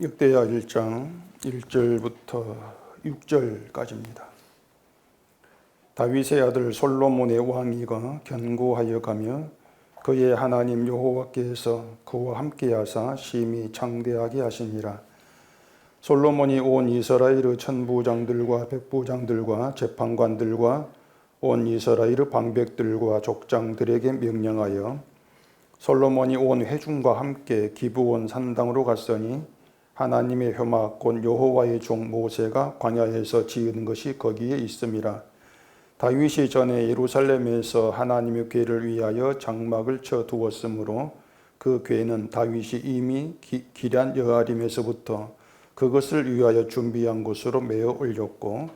역대하 1장 1절부터 6절까지입니다. 다윗의 아들 솔로몬의 왕위가 견고하여 가며 그의 하나님 여호와께서 그와 함께하사 심히 창대하게 하시니라. 솔로몬이 온 이스라엘의 천부장들과 백부장들과 재판관들과 온 이스라엘의 방백들과 족장들에게 명령하여 솔로몬이 온 회중과 함께 기브온 산당으로 갔으니 하나님의 효막 곧 여호와의 종 모세가 광야에서 지은 것이 거기에 있음이라. 다윗이 전에 예루살렘에서 하나님의 궤를 위하여 장막을 쳐 두었으므로 그 궤는 다윗이 이미 기럇 여아림에서부터 그것을 위하여 준비한 곳으로 메어 올렸고,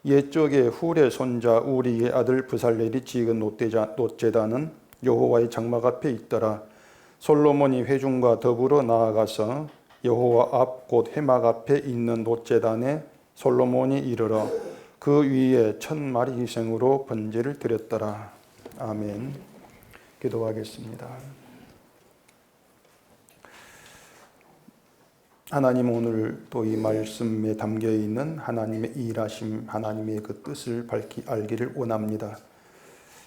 옛적에 훌의 손자 우리의 아들 브살렐이 지은 놋제단은 여호와의 장막 앞에 있더라. 솔로몬이 회중과 더불어 나아가서 여호와 앞 곧 회막 앞에 있는 놋제단에 솔로몬이 이르러 그 위에 1000마리 희생으로 번제를 드렸더라. 아멘. 기도하겠습니다. 하나님, 오늘 또 이 말씀에 담겨 있는 하나님의 일하심, 하나님의 그 뜻을 알기를 원합니다.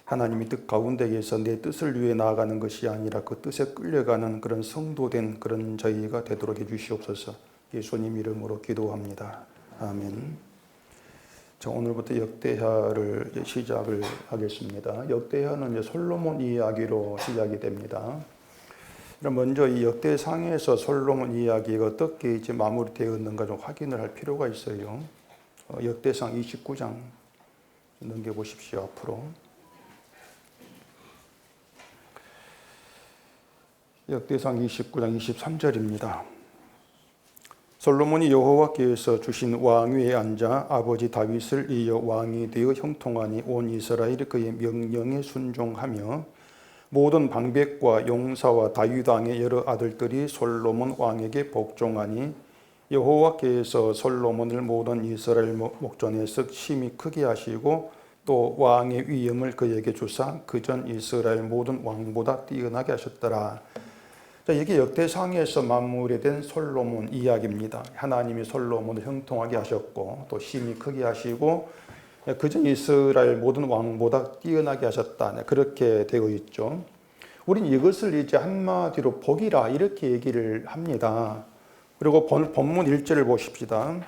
하나님의 뜻 가운데에서 내 뜻을 위해 나아가는 것이 아니라 그 뜻에 끌려가는 그런 성도된 그런 저희가 되도록 해주시옵소서. 예수님 이름으로 기도합니다. 아멘. 자, 오늘부터 역대하를 시작을 하겠습니다. 역대하는 이제 솔로몬 이야기로 시작이 됩니다. 그럼 먼저 이 역대상에서 솔로몬 이야기가 어떻게 이제 마무리되었는가 좀 확인을 할 필요가 있어요. 역대상 29장 넘겨보십시오. 앞으로. 역대상 29장 23절입니다. 솔로몬이 여호와께서 주신 왕위에 앉아 아버지 다윗을 이어 왕이 되어 형통하니 온 이스라엘이 그의 명령에 순종하며 모든 방백과 용사와 다윗 왕의 여러 아들들이 솔로몬 왕에게 복종하니 여호와께서 솔로몬을 모든 이스라엘 목전에서 심히 크게 하시고 또 왕의 위엄을 그에게 주사 그전 이스라엘 모든 왕보다 뛰어나게 하셨더라. 자, 이게 역대상에서 마무리된 솔로몬 이야기입니다. 하나님이 솔로몬을 형통하게 하셨고 또 심히 크게 하시고 그전 이스라엘 모든 왕보다 뛰어나게 하셨다. 그렇게 되어 있죠. 우리는 이것을 이제 한마디로 복이라 이렇게 얘기를 합니다. 그리고 본문 1절을 보십시다.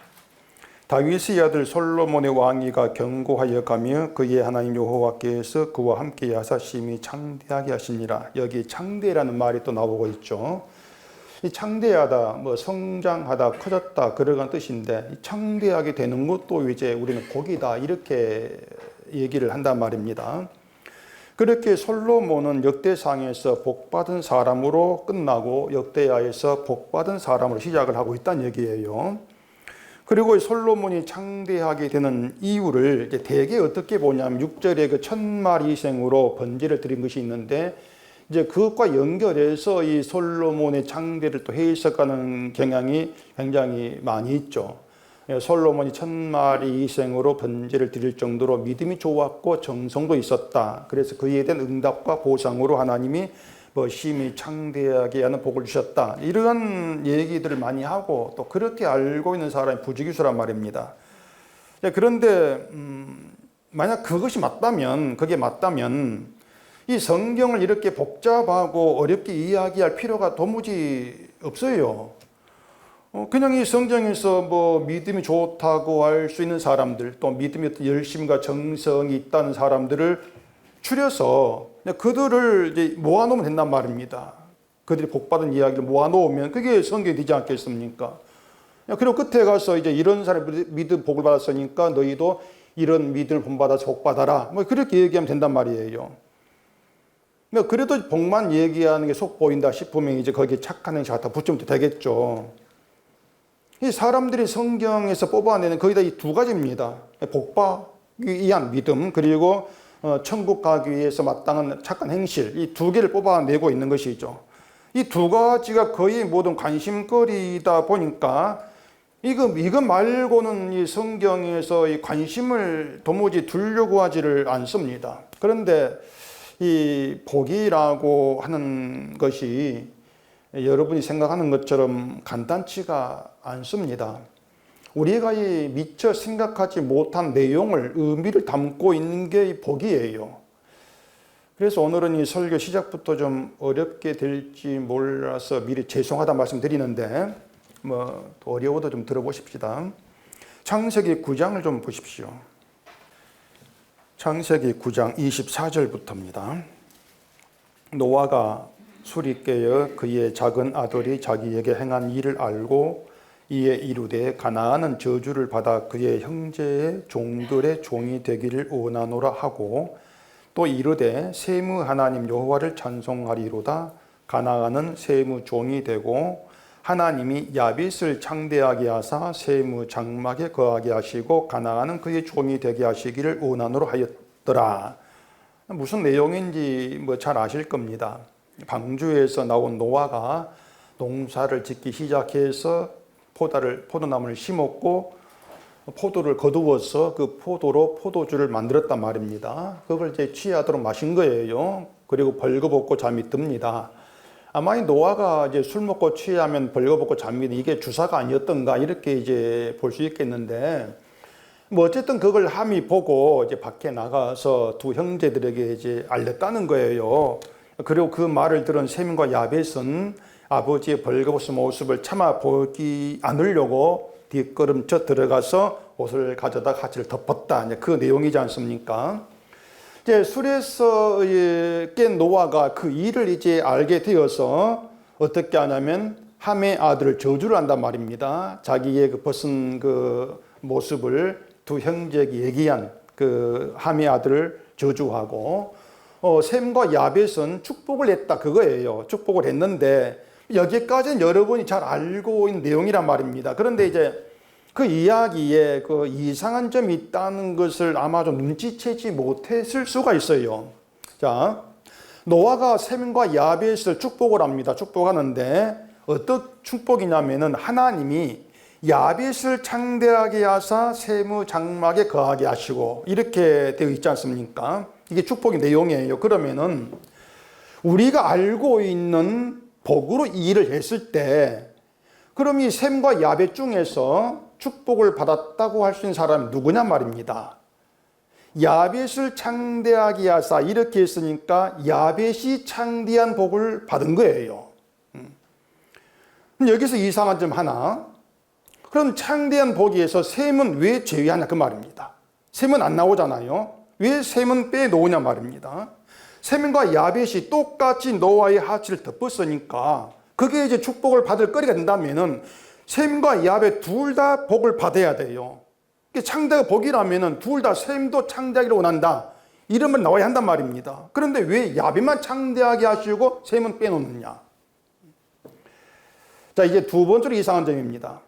다윗의 아들 솔로몬의 왕위가 견고하여 가며 그의 하나님 여호와께서 그와 함께 하사 심히 창대하게 하시니라. 여기 창대라는 말이 또 나오고 있죠. 이 창대하다, 뭐 성장하다, 커졌다 그런 뜻인데 창대하게 되는 것도 이제 우리는 복이다 이렇게 얘기를 한단 말입니다. 그렇게 솔로몬은 역대상에서 복받은 사람으로 끝나고 역대하에서 복받은 사람으로 시작을 하고 있다는 얘기예요. 그리고 솔로몬이 창대하게 되는 이유를 이제 대개 어떻게 보냐면 6절에 그 1000마리 희생으로 번제를 드린 것이 있는데 이제 그것과 연결해서 이 솔로몬의 창대를 또 해석하는 경향이 굉장히 많이 있죠. 솔로몬이 1000마리 희생으로 번제를 드릴 정도로 믿음이 좋았고 정성도 있었다. 그래서 그에 대한 응답과 보상으로 하나님이 심히 창대하게 하는 복을 주셨다. 이러한 얘기들을 많이 하고 또 그렇게 알고 있는 사람이 부지기수란 말입니다. 그런데 만약 그게 맞다면 이 성경을 이렇게 복잡하고 어렵게 이야기할 필요가 도무지 없어요. 그냥 이 성경에서 믿음이 좋다고 할 수 있는 사람들, 또 믿음의 열심과 정성이 있다는 사람들을 추려서 그들을 이제 모아놓으면 된단 말입니다. 그들이 복받은 이야기를 모아놓으면 그게 성경이 되지 않겠습니까? 그리고 끝에 가서 이제 이런 사람이 믿음 복을 받았으니까 너희도 이런 믿음을 본받아서 복받아라. 그렇게 얘기하면 된단 말이에요. 그래도 복만 얘기하는 게 속 보인다 싶으면 이제 거기에 착한 행실 갖다 붙이면 되겠죠. 이 사람들이 성경에서 뽑아내는 거의 다 이 두 가지입니다. 복받기 위한 믿음, 그리고 천국 가기 위해서 마땅한 착한 행실, 이 두 개를 뽑아내고 있는 것이죠. 이 두 가지가 거의 모든 관심거리다 보니까 이거 말고는 이 성경에서 이 관심을 도무지 두려고 하지를 않습니다. 그런데 이 복이라고 하는 것이 여러분이 생각하는 것처럼 간단치가 않습니다. 우리가 미처 생각하지 못한 내용을, 의미를 담고 있는 게 복이에요. 그래서 오늘은 이 설교 시작부터 좀 어렵게 될지 몰라서 미리 죄송하다 말씀드리는데 어려워도 좀 들어보십시다. 창세기 9장을 좀 보십시오. 창세기 9장 24절부터입니다. 노아가 술이 깨어 그의 작은 아들이 자기에게 행한 일을 알고 이에 이르되 가나안은 저주를 받아 그의 형제의 종들의 종이 되기를 원하노라 하고 또 이르되 셈의 하나님 여호와를 찬송하리로다. 가나안은 셈의 종이 되고 하나님이 야벳을 창대하게 하사 셈의 장막에 거하게 하시고 가나안은 그의 종이 되게 하시기를 원하노라 하였더라. 무슨 내용인지 잘 아실 겁니다. 방주에서 나온 노아가 농사를 짓기 시작해서 포도나무를 심었고 포도를 거두어서 그 포도로 포도주를 만들었단 말입니다. 그걸 이제 취하도록 마신 거예요. 그리고 벌거벗고 잠이 듭니다. 아마 이 노아가 이제 술 먹고 취하면 벌거벗고 잠이 드는 이게 주사가 아니었던가 이렇게 이제 볼 수 있겠는데 어쨌든 그걸 함이 보고 이제 밖에 나가서 두 형제들에게 이제 알렸다는 거예요. 그리고 그 말을 들은 셈과 야벳은 아버지의 벌거벗은 모습을 참아 보지 않으려고 뒷걸음쳐 들어가서 옷을 가져다 같이 덮었다. 그 내용이지 않습니까? 이제 술에서 깬 노아가 그 일을 이제 알게 되어서 어떻게 하냐면 함의 아들을 저주를 한단 말입니다. 자기의 그 벗은 그 모습을 두 형제에게 얘기한 그 함의 아들을 저주하고 셈과 야벳은 축복을 했다 그거예요. 축복을 했는데 여기까지는 여러분이 잘 알고 있는 내용이란 말입니다. 그런데 이제 그 이야기에 그 이상한 점이 있다는 것을 아마 좀 눈치채지 못했을 수가 있어요. 자, 노아가 셈과 야벳을 축복을 합니다. 축복하는데 어떤 축복이냐면은 하나님이 야벳을 창대하게 하사 셈의 장막에 거하게 하시고 이렇게 되어 있지 않습니까? 이게 축복의 내용이에요. 그러면은 우리가 알고 있는 복으로 이 일을 했을 때 그럼 이 셈과 야벳 중에서 축복을 받았다고 할 수 있는 사람이 누구냐 말입니다. 야벳을 창대하게 하사 이렇게 했으니까 야벳이 창대한 복을 받은 거예요. 여기서 이상한 점 하나. 그럼 창대한 복에서 셈은 왜 제외하냐 그 말입니다. 셈은 안 나오잖아요. 왜 셈은 빼놓으냐 말입니다. 셈과 야벳이 똑같이 노아의 하치를 덮었으니까 그게 이제 축복을 받을 거리가 된다면은 셈과 야벳 둘 다 복을 받아야 돼요. 창대가 복이라면은 둘 다 셈도 창대하기를 원한다. 이름은 나와야 한단 말입니다. 그런데 왜 야벳만 창대하게 하시고 셈은 빼놓느냐? 자, 이제 두 번째로 이상한 점입니다.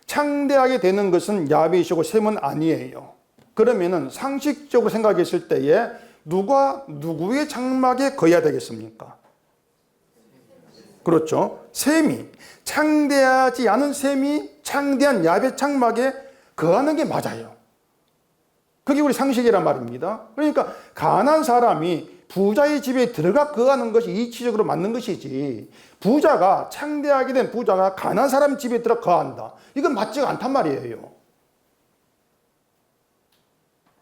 창대하게 되는 것은 야벳이고 셈은 아니에요. 그러면은 상식적으로 생각했을 때에 누가 누구의 장막에 거해야 되겠습니까? 그렇죠. 셈이 창대하지 않은 셈이 창대한 야벳 장막에 거하는 게 맞아요. 그게 우리 상식이란 말입니다. 그러니까 가난한 사람이 부자의 집에 들어가 거하는 것이 이치적으로 맞는 것이지 부자가 창대하게 된 부자가 가난한 사람 집에 들어가 거한다. 이건 맞지가 않단 말이에요.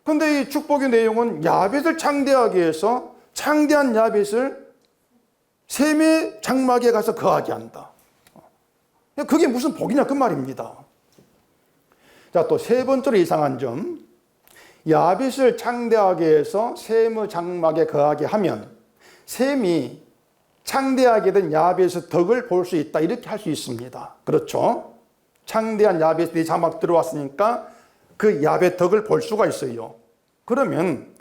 그런데 이 축복의 내용은 야벳을 창대하게 해서 창대한 야벳을 셈의 장막에 가서 거하게 한다. 그게 무슨 복이냐 그 말입니다. 자, 또 세 번째로 이상한 점. 야벳을 창대하게 해서 셈의 장막에 거하게 하면 셈이 창대하게 된 야벳의 덕을 볼 수 있다. 이렇게 할 수 있습니다. 그렇죠? 창대한 야벳이 장막 들어왔으니까 그 야벳 덕을 볼 수가 있어요. 그러면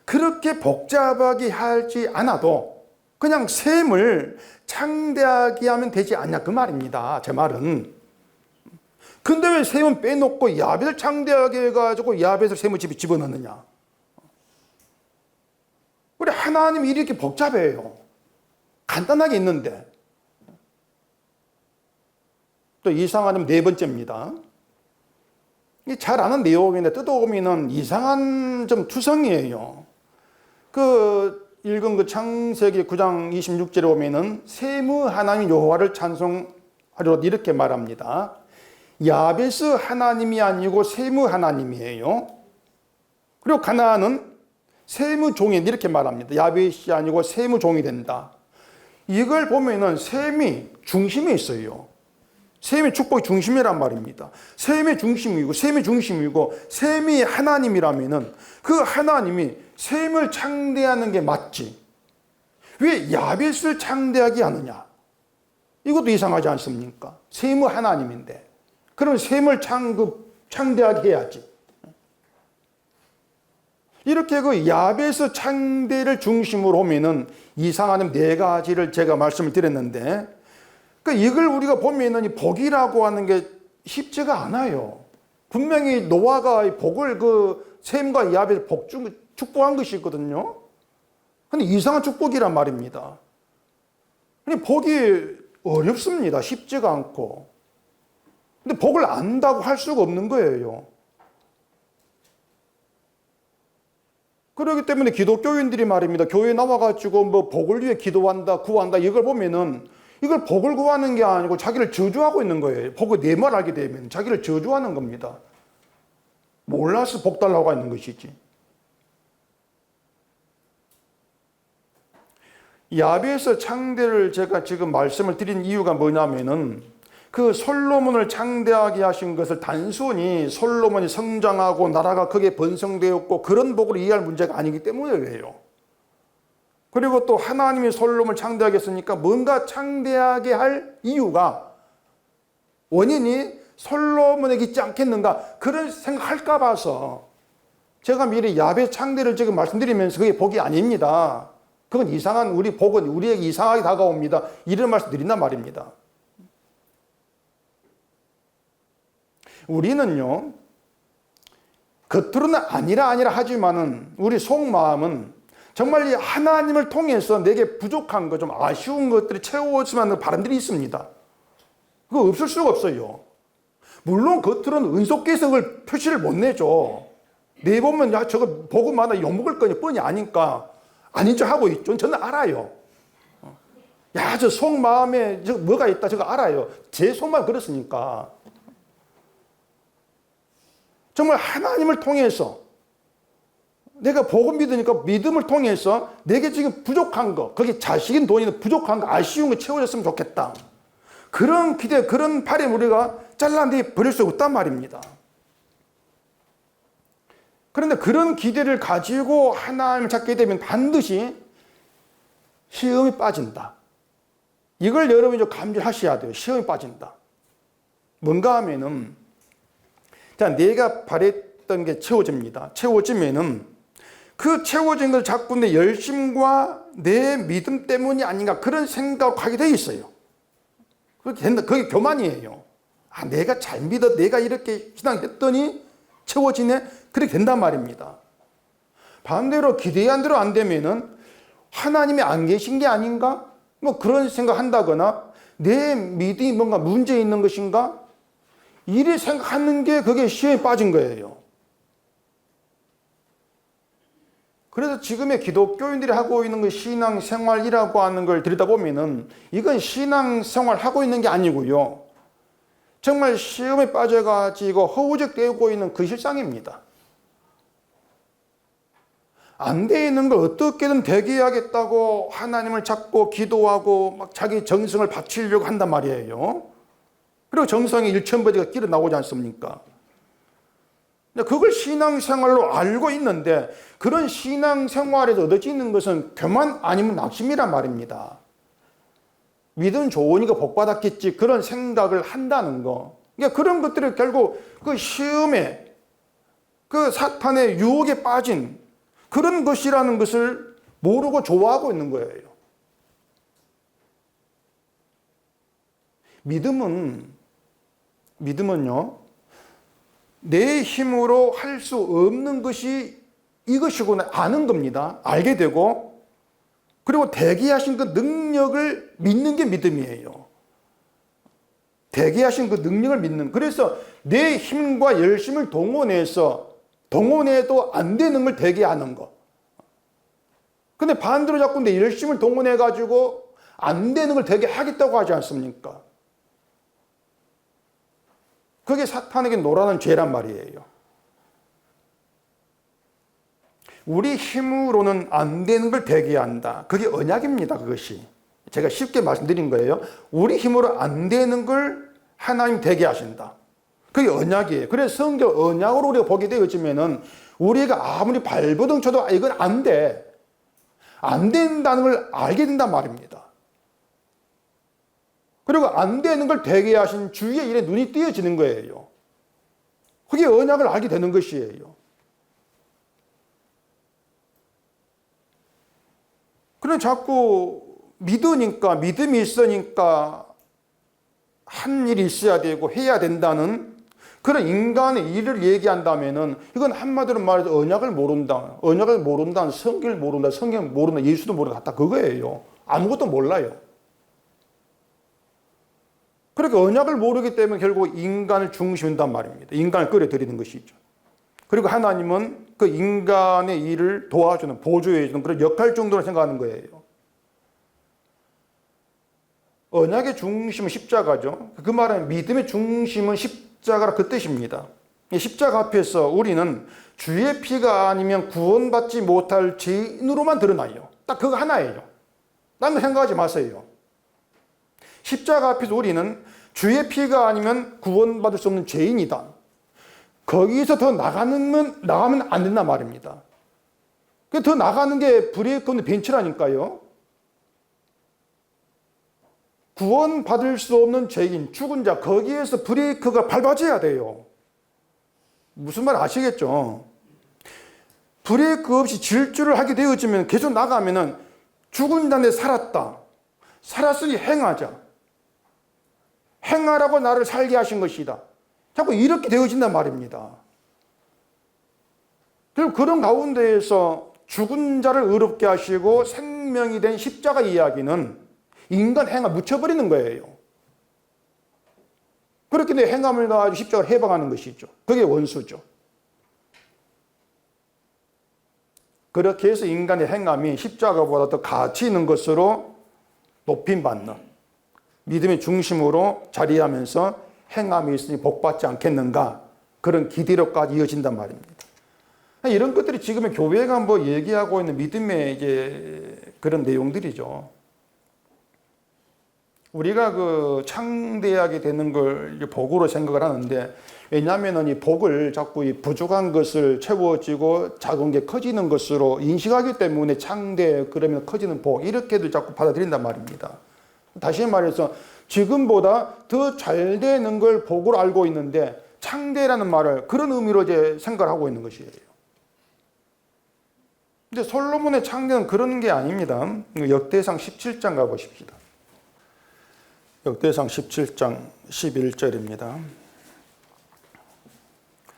그렇게 복잡하게 하지 않아도 그냥 셈을 창대하게 하면 되지 않냐 그 말입니다. 제 말은. 근데 왜 셈은 빼놓고 야벳을 창대하게 해가지고 야벳을 셈의 집에 집어넣느냐? 우리 하나님 일이 이렇게 복잡해요. 간단하게 있는데. 또 이상한 점 네 번째입니다. 잘 아는 내용인데 뜯어보면 이상한 좀 투성이에요. 그 읽은 그 창세기 9장 26절에 보면은 세무 하나님 여호와를 찬송하리로다 이렇게 말합니다. 야베스 하나님이 아니고 세무 하나님이에요. 그리고 가나안은 세무 종이 이렇게 말합니다. 야베스이 아니고 세무 종이 된다. 이걸 보면은 셈이 중심에 있어요. 셈의 축복이 중심이란 말입니다. 셈의 중심이고 셈의 중심이고 셈이 하나님이라면은 그 하나님이 셈을 창대하는 게 맞지. 왜 야벳을 창대하게 하느냐? 이것도 이상하지 않습니까? 셈의 하나님인데. 그럼 셈을 창대하게 해야지. 이렇게 그 야벳의 창대를 중심으로 하면은 이상하는 네 가지를 제가 말씀을 드렸는데, 이걸 우리가 보면은 이 복이라고 하는 게 쉽지가 않아요. 분명히 노아가 복을 셈과 야벳을 축복한 것이 있거든요. 근데 이상한 축복이란 말입니다. 복이 어렵습니다. 쉽지가 않고. 근데 복을 안다고 할 수가 없는 거예요. 그렇기 때문에 기독교인들이 말입니다. 교회에 나와가지고 뭐 복을 위해 기도한다, 구한다, 이걸 보면은 이걸 복을 구하는 게 아니고 자기를 저주하고 있는 거예요. 복을 내 말 알게 되면 자기를 저주하는 겁니다. 몰라서 복 달라고 하는 것이지. 야벳의 창대를 제가 지금 말씀을 드린 이유가 뭐냐면은 그 솔로몬을 창대하게 하신 것을 단순히 솔로몬이 성장하고 나라가 크게 번성되었고 그런 복을 이해할 문제가 아니기 때문이에요. 그리고 또 하나님이 솔로몬을 창대하게 했으니까 뭔가 창대하게 할 이유가, 원인이 솔로몬에게 있지 않겠는가, 그런 생각할까 봐서 제가 미리 야벳 창대를 지금 말씀드리면서 그게 복이 아닙니다. 그건 이상한, 우리 복은 우리에게 이상하게 다가옵니다. 이런 말씀 드린단 말입니다. 우리는요, 겉으로는 아니라 하지만은 우리 속마음은 정말 이 하나님을 통해서 내게 부족한 것, 좀 아쉬운 것들이 채워지만 하는 바람들이 있습니다. 그거 없을 수가 없어요. 물론 겉으로는 은속개성을 표시를 못 내죠. 내보면 야 저거 보고 마다 욕먹을 거니 뻔히 아니까 아닌 척 하고 있죠. 저는 알아요. 야 저 속마음에 저 뭐가 있다 저거 알아요. 제 속마음 그렇으니까. 정말 하나님을 통해서 내가 복음 믿으니까 믿음을 통해서 내게 지금 부족한 거, 거기 자식인 돈이나 부족한 거, 아쉬운 거 채워졌으면 좋겠다. 그런 기대, 그런 바람 우리가 잘라내 버릴 수 없단 말입니다. 그런데 그런 기대를 가지고 하나님을 찾게 되면 반드시 시험이 빠진다. 이걸 여러분이 좀 감지하셔야 돼요. 시험이 빠진다. 뭔가 하면은, 자, 내가 바랬던 게 채워집니다. 채워지면은 그 채워진 걸 자꾸 내 열심과 내 믿음 때문이 아닌가 그런 생각을 하게 돼 있어요. 그렇게 된다. 그게 교만이에요. 아, 내가 잘 믿어. 내가 이렇게 신앙했더니 채워지네. 그렇게 된단 말입니다. 반대로 기대한 대로 안 되면은 하나님이 안 계신 게 아닌가? 뭐 그런 생각 한다거나 내 믿음이 뭔가 문제 있는 것인가? 이리 생각하는 게 그게 시험에 빠진 거예요. 그래서 지금의 기독교인들이 하고 있는 그 신앙생활이라고 하는 걸 들여다보면은 이건 신앙생활 하고 있는 게 아니고요. 정말 시험에 빠져가지고 허우적대고 있는 그 실상입니다. 안 돼 있는 걸 어떻게든 되게 해야겠다고 하나님을 찾고 기도하고 막 자기 정성을 바치려고 한단 말이에요. 그리고 정성이 일천버지가 끼러 나오지 않습니까? 그걸 신앙생활로 알고 있는데 그런 신앙생활에서 얻어지는 것은 교만 아니면 낙심이란 말입니다. 믿음 좋으니까 복받았겠지 그런 생각을 한다는 거. 그러니까 그런 것들이 결국 그 시험에 그 사탄의 유혹에 빠진 그런 것이라는 것을 모르고 좋아하고 있는 거예요. 믿음은요, 내 힘으로 할 수 없는 것이 이것이구나 아는 겁니다. 알게 되고, 그리고 대기하신 그 능력을 믿는 게 믿음이에요. 대기하신 그 능력을 믿는. 그래서 내 힘과 열심을 동원해도 안 되는 걸 대기하는 거. 근데 반대로 자꾸 내 열심을 동원해가지고 안 되는 걸 되게 하겠다고 하지 않습니까? 그게 사탄에게 노라는 죄란 말이에요. 우리 힘으로는 안 되는 걸 되게 한다. 그게 언약입니다, 그것이. 제가 쉽게 말씀드린 거예요. 우리 힘으로 안 되는 걸 하나님 되게 하신다. 그게 언약이에요. 그래서 성경 언약으로 우리가 보게 되어지면은 우리가 아무리 발버둥 쳐도 이건 안 돼. 안 된다는 걸 알게 된단 말입니다. 그리고 안 되는 걸 되게 하신 주의 일에 눈이 띄어지는 거예요. 그게 언약을 알게 되는 것이에요. 그래 자꾸 믿으니까, 믿음이 있으니까 한 일이 있어야 되고 해야 된다는 그런 인간의 일을 얘기한다면은 이건 한마디로 말해서 언약을 모른다. 언약을 모른다. 성경을 모른다. 성경을 모른다. 예수도 모른다. 다 그거예요. 아무것도 몰라요. 그러니까 언약을 모르기 때문에 결국 인간을 중심한단 말입니다. 인간을 끌어들이는 것이죠. 그리고 하나님은 그 인간의 일을 도와주는, 보조해주는 그런 역할 정도로 생각하는 거예요. 언약의 중심은 십자가죠. 그 말은 믿음의 중심은 십자가라 그 뜻입니다. 십자가 앞에서 우리는 주의 피가 아니면 구원받지 못할 죄인으로만 드러나요. 딱 그거 하나예요. 딴 거 생각하지 마세요. 십자가 앞에서 우리는 주의 피가 아니면 구원받을 수 없는 죄인이다. 거기서 더 나가면 안 된단 말입니다. 더 나가는 게 브레이크 없는 벤치라니까요. 구원받을 수 없는 죄인, 죽은 자, 거기에서 브레이크가 밟아져야 돼요. 무슨 말 아시겠죠? 브레이크 없이 질주를 하게 되어지면 계속 나가면은 죽은 자인데 살았다. 살았으니 행하자. 행하라고 나를 살게 하신 것이다. 자꾸 이렇게 되어진단 말입니다. 그리고 그런 가운데에서 죽은 자를 의롭게 하시고 생명이 된 십자가 이야기는 인간 행함 묻혀버리는 거예요. 그렇게 내 행함을 가지고 십자가를 해방하는 것이죠. 그게 원수죠. 그렇게 해서 인간의 행함이 십자가보다 더 가치 있는 것으로 높임받는 믿음의 중심으로 자리하면서 행함이 있으니 복받지 않겠는가 그런 기대로까지 이어진단 말입니다. 이런 것들이 지금의 교회가 뭐 얘기하고 있는 믿음의 이제 그런 내용들이죠. 우리가 그 창대하게 되는 걸 복으로 생각을 하는데, 왜냐하면 이 복을 자꾸 이 부족한 것을 채워지고 작은 게 커지는 것으로 인식하기 때문에 창대, 그러면 커지는 복, 이렇게도 자꾸 받아들인단 말입니다. 다시 말해서 지금보다 더 잘 되는 걸 복으로 알고 있는데 창대라는 말을 그런 의미로 이제 생각을 하고 있는 것이에요. 근데 솔로몬의 창대는 그런 게 아닙니다. 역대상 17장 가보십시다. 역대상 17장 11절입니다.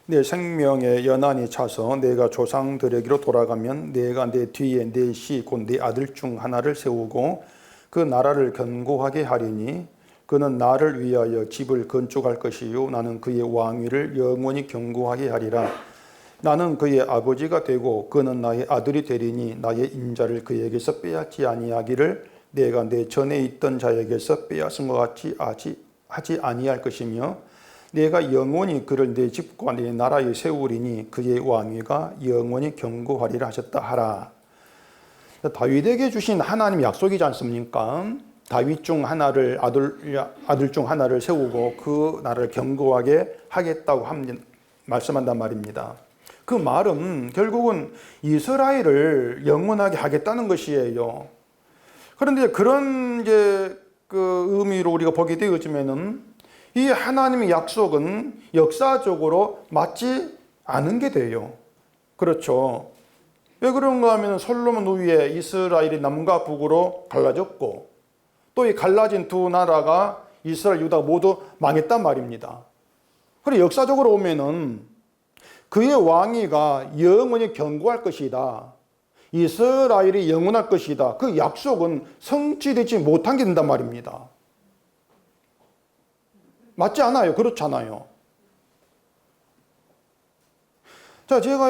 내 생명의 연한이 차서 내가 조상들에게로 돌아가면 내가 내 뒤에 내 시 곧 내 아들 중 하나를 세우고 그 나라를 견고하게 하리니 그는 나를 위하여 집을 건축할 것이요 나는 그의 왕위를 영원히 견고하게 하리라. 나는 그의 아버지가 되고 그는 나의 아들이 되리니 나의 인자를 그에게서 빼앗지 아니하기를 내가 내 전에 있던 자에게서 빼앗은 것 같이 하지 아니할 것이며 내가 영원히 그를 내 집과 내 나라에 세우리니 그의 왕위가 영원히 견고하리라 하셨다 하라. 다윗에게 주신 하나님의 약속이지 않습니까? 다윗 중 하나를 아들 중 하나를 세우고 그 나라를 견고하게 하겠다고 말씀한단 말입니다. 그 말은 결국은 이스라엘을 영원하게 하겠다는 것이에요. 그런데 그런 이제 그 의미로 우리가 보게 되어지면은 이 하나님의 약속은 역사적으로 맞지 않은 게 돼요. 그렇죠. 왜 그런가 하면 솔로몬 후에 이스라엘이 남과 북으로 갈라졌고 또 이 갈라진 두 나라가 이스라엘, 유다가 모두 망했단 말입니다. 그리고 역사적으로 보면은 그의 왕위가 영원히 견고할 것이다. 이스라엘이 영원할 것이다. 그 약속은 성취되지 못한 게 된단 말입니다. 맞지 않아요? 그렇잖아요. 자, 제가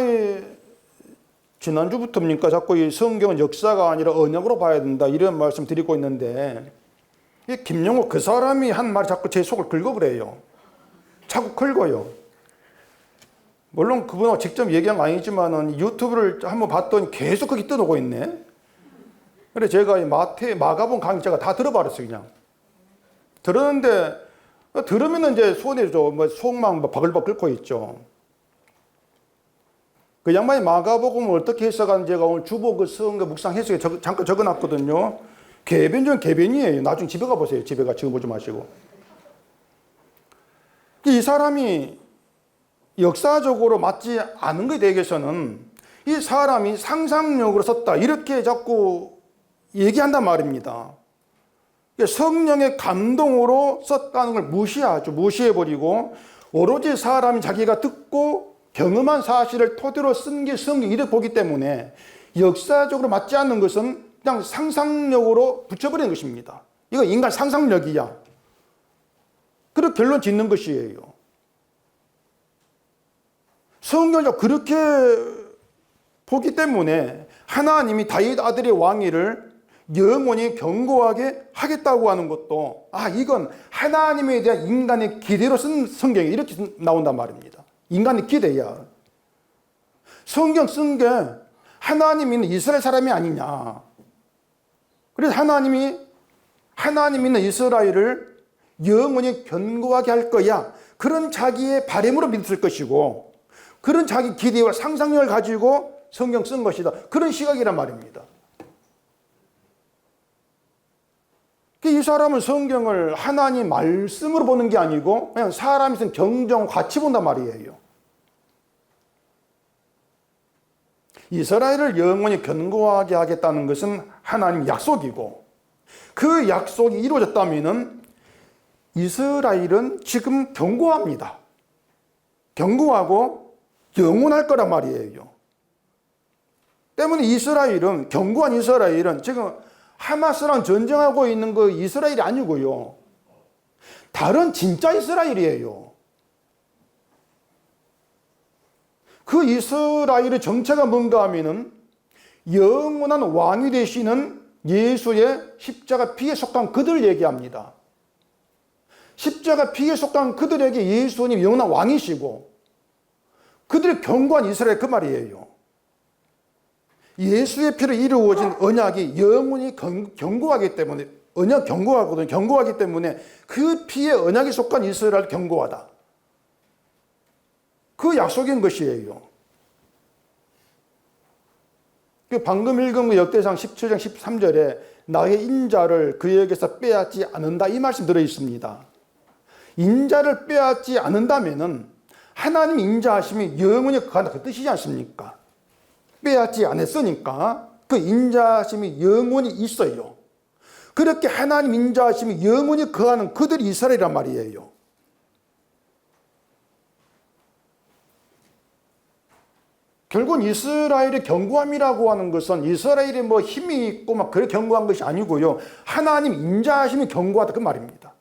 지난주부터입니까? 자꾸 이 성경은 역사가 아니라 언약으로 봐야 된다. 이런 말씀 드리고 있는데, 이 김영호 그 사람이 한 말이 자꾸 제 속을 긁어 그래요. 자꾸 긁어요. 물론 그분하고 직접 얘기한 건 아니지만은 유튜브를 한번 봤더니 계속 거기 떠오고 있네. 그래 제가 이 마가복음 강의 제가 다 들어버렸어요, 그냥. 들었는데, 들으면 이제 손에 속만 바글바글 끓고 있죠. 그 양반이 마가복음을 어떻게 해석하는지 제가 오늘 주보 그 성경 묵상 해석에 잠깐 적어놨거든요. 개변 중 개변이에요. 나중에 집에 가보세요. 집에 가 지금 보지 마시고. 이 사람이 역사적으로 맞지 않은 것에 대해서는 이 사람이 상상력으로 썼다. 이렇게 자꾸 얘기한단 말입니다. 성령의 감동으로 썼다는 걸 무시하죠. 무시해버리고 오로지 사람이 자기가 듣고 경험한 사실을 토대로 쓴 게 성경 이렇게 보기 때문에 역사적으로 맞지 않는 것은 그냥 상상력으로 붙여버리는 것입니다. 이거 인간 상상력이야. 그렇게 결론 짓는 것이에요. 성경을 그렇게 보기 때문에 하나님이 다윗 아들의 왕위를 영원히 견고하게 하겠다고 하는 것도 이건 하나님에 대한 인간의 기대로 쓴 성경이 이렇게 나온단 말입니다. 인간의 기대야. 성경 쓴 게 하나님 있는 이스라엘 사람이 아니냐. 그래서 하나님이 하나님 있는 이스라엘을 영원히 견고하게 할 거야. 그런 자기의 바람으로 믿을 것이고 그런 자기 기대와 상상력을 가지고 성경 쓴 것이다. 그런 시각이란 말입니다. 이 사람은 성경을 하나님 말씀으로 보는 게 아니고 그냥 사람이 쓴 경전 같이 본단 말이에요. 이스라엘을 영원히 견고하게 하겠다는 것은 하나님 약속이고 그 약속이 이루어졌다면 이스라엘은 지금 견고합니다. 견고하고 영원할 거란 말이에요. 때문에 이스라엘은 견고한 이스라엘은 지금 하마스랑 전쟁하고 있는 그 이스라엘이 아니고요. 다른 진짜 이스라엘이에요. 그 이스라엘의 정체가 뭔가 하면은 영원한 왕이 되시는 예수의 십자가 피에 속한 그들을 얘기합니다. 십자가 피에 속한 그들에게 예수님 영원한 왕이시고 그들의 견고한 이스라엘 그 말이에요. 예수의 피로 이루어진 언약이 영원히 견고하기 때문에 언약 견고하거든요. 견고하기 때문에 그 피에 언약이 속한 이스라엘 견고하다. 그 약속인 것이에요. 방금 읽은 역대상 17장 13절에 나의 인자를 그에게서 빼앗지 않는다 이 말씀 들어 있습니다. 인자를 빼앗지 않는다면은 하나님 인자하심이 영원히 그한다 그 뜻이지 않습니까? 빼앗지 않았으니까 그 인자하심이 영원히 있어요. 그렇게 하나님 인자하심이 영원히 거하는 그들이 이스라엘이란 말이에요. 결국은 이스라엘의 견고함이라고 하는 것은 이스라엘이 뭐 힘이 있고 막 그렇게 견고한 것이 아니고요. 하나님 인자하심이 견고하다 그 말입니다.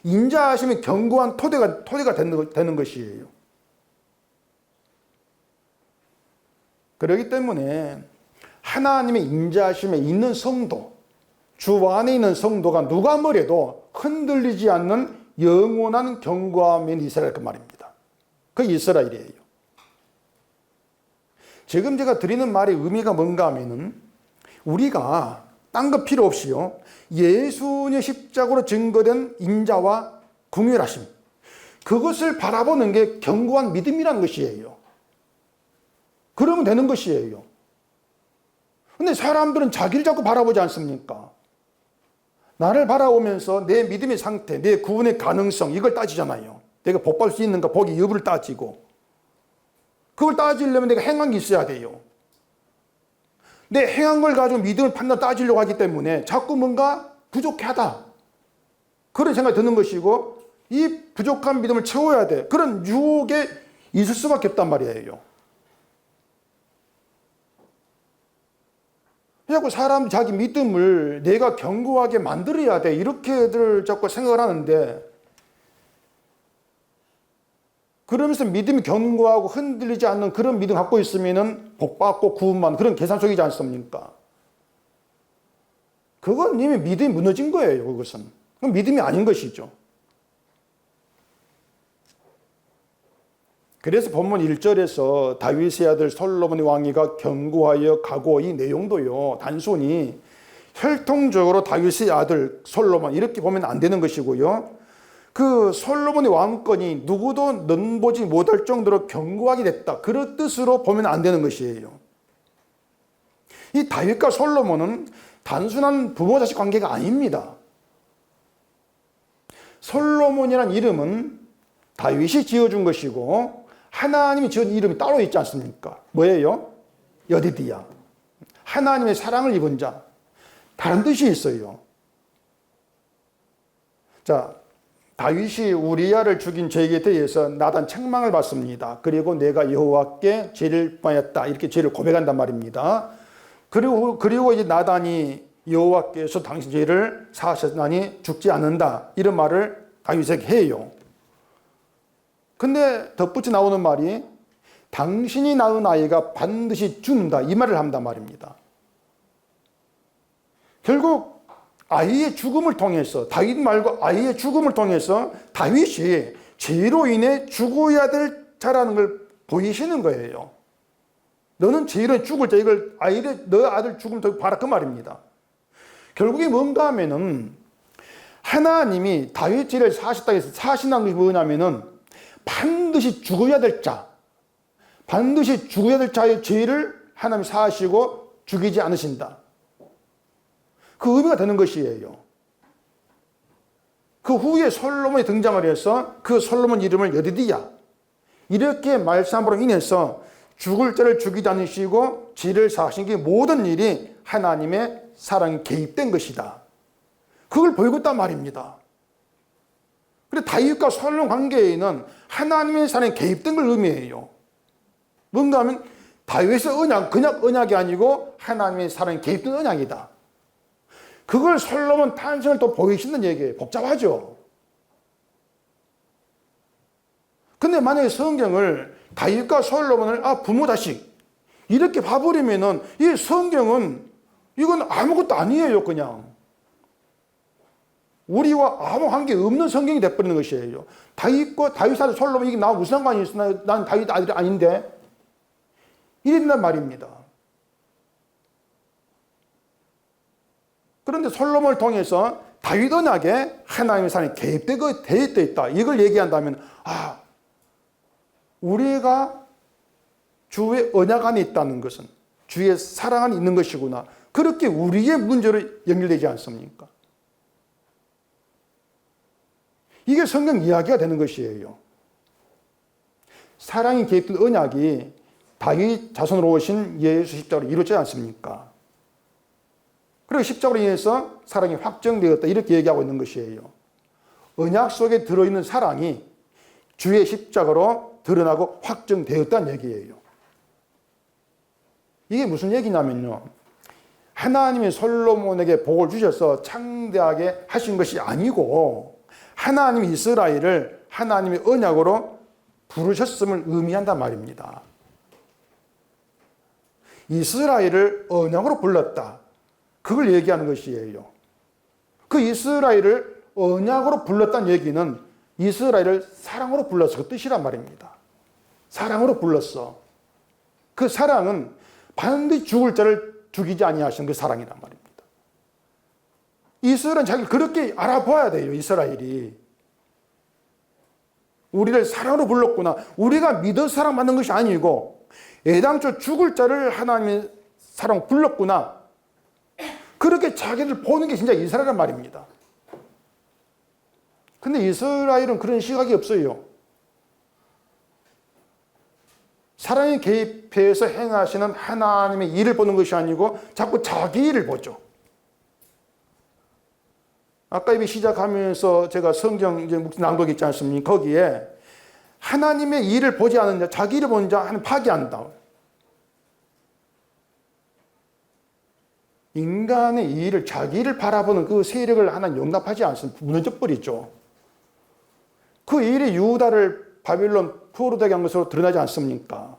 인자하심이 견고한 토대가 되는 것이에요. 그렇기 때문에 하나님의 인자하심에 있는 성도, 주 안에 있는 성도가 누가 뭐래도 흔들리지 않는 영원한 견고함인 이스라엘 그 말입니다. 그 이스라엘이에요. 지금 제가 드리는 말의 의미가 뭔가 하면은 우리가 딴 거 필요 없이요. 예수님의 십자가로 증거된 인자와 긍휼하심. 그것을 바라보는 게 견고한 믿음이라는 것이에요. 그러면 되는 것이에요. 근데 사람들은 자기를 자꾸 바라보지 않습니까? 나를 바라보면서 내 믿음의 상태, 내 구원의 가능성 이걸 따지잖아요. 내가 복 받을 수 있는가 복의 여부를 따지고 그걸 따지려면 내가 행한 게 있어야 돼요. 내 행한 걸 가지고 믿음을 판단 따지려고 하기 때문에 자꾸 뭔가 부족하다. 그런 생각이 드는 것이고 이 부족한 믿음을 채워야 돼. 그런 유혹에 있을 수밖에 없단 말이에요. 자꾸 사람 자기 믿음을 내가 견고하게 만들어야 돼. 이렇게들 자꾸 생각을 하는데 그러면서 믿음이 견고하고 흔들리지 않는 그런 믿음 갖고 있으면은 복받고 구원받는 그런 계산 속이지 않습니까? 그건 이미 믿음이 무너진 거예요, 그것은. 그건 믿음이 아닌 것이죠. 그래서 본문 1절에서 다윗의 아들 솔로몬의 왕위가 견고하여 가고 이 내용도요, 단순히 혈통적으로 다윗의 아들 솔로몬 이렇게 보면 안 되는 것이고요. 그 솔로몬의 왕권이 누구도 넘보지 못할 정도로 견고하게 됐다. 그런 뜻으로 보면 안 되는 것이에요. 이 다윗과 솔로몬은 단순한 부모 자식 관계가 아닙니다. 솔로몬이라는 이름은 다윗이 지어준 것이고 하나님이 지은 이름이 따로 있지 않습니까? 뭐예요? 여디디야. 하나님의 사랑을 입은 자. 다른 뜻이 있어요. 자, 다윗이 우리야를 죽인 죄에 대해서 나단 책망을 받습니다. 그리고 내가 여호와께 죄를 범하였다. 이렇게 죄를 고백한단 말입니다. 그리고 이제 나단이 여호와께서 당신 죄를 사하셨나니 죽지 않는다. 이런 말을 다윗에게 해요. 근데 덧붙여 나오는 말이 당신이 낳은 아이가 반드시 죽는다. 이 말을 한단 말입니다. 결국 아이의 죽음을 통해서 다윗 말고 아이의 죽음을 통해서 다윗이 죄로 인해 죽어야 될 자라는 걸 보이시는 거예요. 너는 죄로 죽을 자 이걸 너 아들 죽으면 더 봐라 그 말입니다. 결국에 뭔가 하면은 하나님이 다윗 죄를 사하셨다 해서 사하신다는 것이 뭐냐면은 반드시 죽어야 될 자, 반드시 죽어야 될 자의 죄를 하나님이 사하시고 죽이지 않으신다. 그 의미가 되는 것이에요. 그 후에 솔로몬이 등장을 해서 그 솔로몬 이름을 여디디야. 이렇게 말씀함으로 인해서 죽을 자를 죽이지 않으시고 죄를 사하신 게 모든 일이 하나님의 사랑이 개입된 것이다. 그걸 보이고 있단 말입니다. 그런데 다윗과 솔로몬 관계에는 하나님의 사랑이 개입된 걸 의미해요. 뭔가 하면 다윗의 언약, 그냥 언약이 아니고 하나님의 사랑이 개입된 언약이다. 그걸 솔로몬 탄생을 또 보이시는 얘기예요. 복잡하죠. 근데 만약에 성경을 다윗과 솔로몬을 부모 자식 이렇게 봐버리면은 이 성경은 이건 아무것도 아니에요. 그냥 우리와 아무 관계 없는 성경이 돼버리는 것이에요. 다윗 아들 솔로몬 이게 나와 무슨 상관이 있어? 난 다윗 아들이 아닌데 이랬단 말입니다. 그런데 솔로몬을 통해서 다윗 언약에 하나님의 사랑이 개입되어 있다. 이걸 얘기한다면 우리가 주의 언약 안에 있다는 것은 주의 사랑 안에 있는 것이구나. 그렇게 우리의 문제로 연결되지 않습니까? 이게 성경 이야기가 되는 것이에요. 사랑이 개입된 언약이 다윗 자손으로 오신 예수 십자가로 이루어지지 않습니까? 그리고 십자가로 인해서 사랑이 확정되었다. 이렇게 얘기하고 있는 것이에요. 언약 속에 들어있는 사랑이 주의 십자가로 드러나고 확정되었다는 얘기예요. 이게 무슨 얘기냐면요. 하나님이 솔로몬에게 복을 주셔서 창대하게 하신 것이 아니고 하나님이 이스라엘을 하나님의 언약으로 부르셨음을 의미한단 말입니다. 이스라엘을 언약으로 불렀다. 그걸 얘기하는 것이에요. 그 이스라엘을 언약으로 불렀다는 얘기는 이스라엘을 사랑으로 불렀어. 그 뜻이란 말입니다. 사랑으로 불렀어. 그 사랑은 반드시 죽을 자를 죽이지 아니하시는 그 사랑이란 말입니다. 이스라엘은 자기를 그렇게 알아봐야 돼요. 이스라엘이. 우리를 사랑으로 불렀구나. 우리가 믿어 사랑받는 것이 아니고 애당초 죽을 자를 하나님의 사랑 불렀구나. 그렇게 자기를 보는 게 진짜 이스라엘란 말입니다. 근데 이스라엘은 그런 시각이 없어요. 사랑에 개입해서 행하시는 하나님의 일을 보는 것이 아니고 자꾸 자기 일을 보죠. 아까 이미 시작하면서 제가 성경 이제 낭독 있지 않습니까? 거기에 하나님의 일을 보지 않은 자, 자기 일을 보는 자 하나님 파괴한다. 인간의 일을, 자기 일을 바라보는 그 세력을 하나님 용납하지 않습니다. 무너져 버리죠. 그 일이 유다를 바빌론 포로되게 한 것으로 드러나지 않습니까?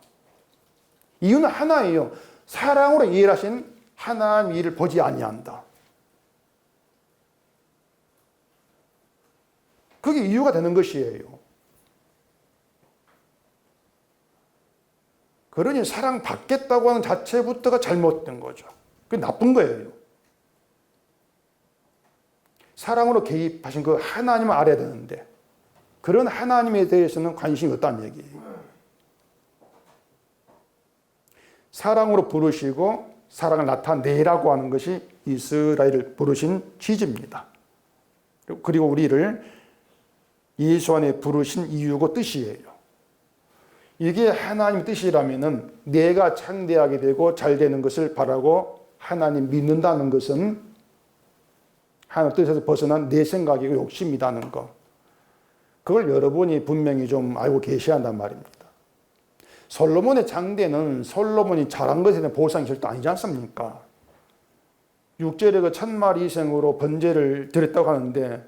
이유는 하나예요. 사랑으로 이해하신 하나님 일을 보지 아니한다. 그게 이유가 되는 것이에요. 그러니 사랑받겠다고 하는 자체부터가 잘못된 거죠. 그게 나쁜 거예요. 사랑으로 개입하신 그 하나님을 알아야 되는데 그런 하나님에 대해서는 관심이 없다는 얘기예요. 사랑으로 부르시고 사랑을 나타내라고 하는 것이 이스라엘을 부르신 취지입니다. 그리고 우리를 예수 안에 부르신 이유고 뜻이에요. 이게 하나님 뜻이라면은 내가 창대하게 되고 잘 되는 것을 바라고 하나님 믿는다는 것은 하나님 뜻에서 벗어난 내 생각이고 욕심이라는 것. 그걸 여러분이 분명히 좀 알고 계셔야 한단 말입니다. 솔로몬의 장대는 솔로몬이 잘한 것에 대한 보상이 절대 아니지 않습니까? 6절에 그 1000마리 이생으로 번제를 드렸다고 하는데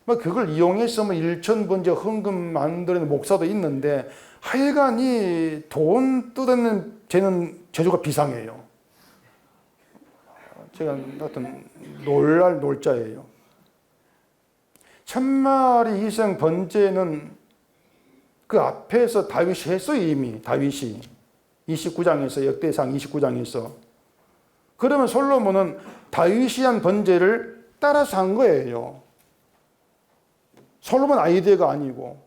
그걸 이용해서 1000번제 헌금 만드는 목사도 있는데 하여간 이 돈 뜯어내는 쟤는 재주가 비상해요. 제가 하여튼 놀랄 놀자예요. 1000마리 희생 번제는 그 앞에서 다윗이 했어요. 이미 다윗이 29장에서 역대상 29장에서. 그러면 솔로몬은 다윗이 한 번제를 따라서 한 거예요. 솔로몬 아이디어가 아니고.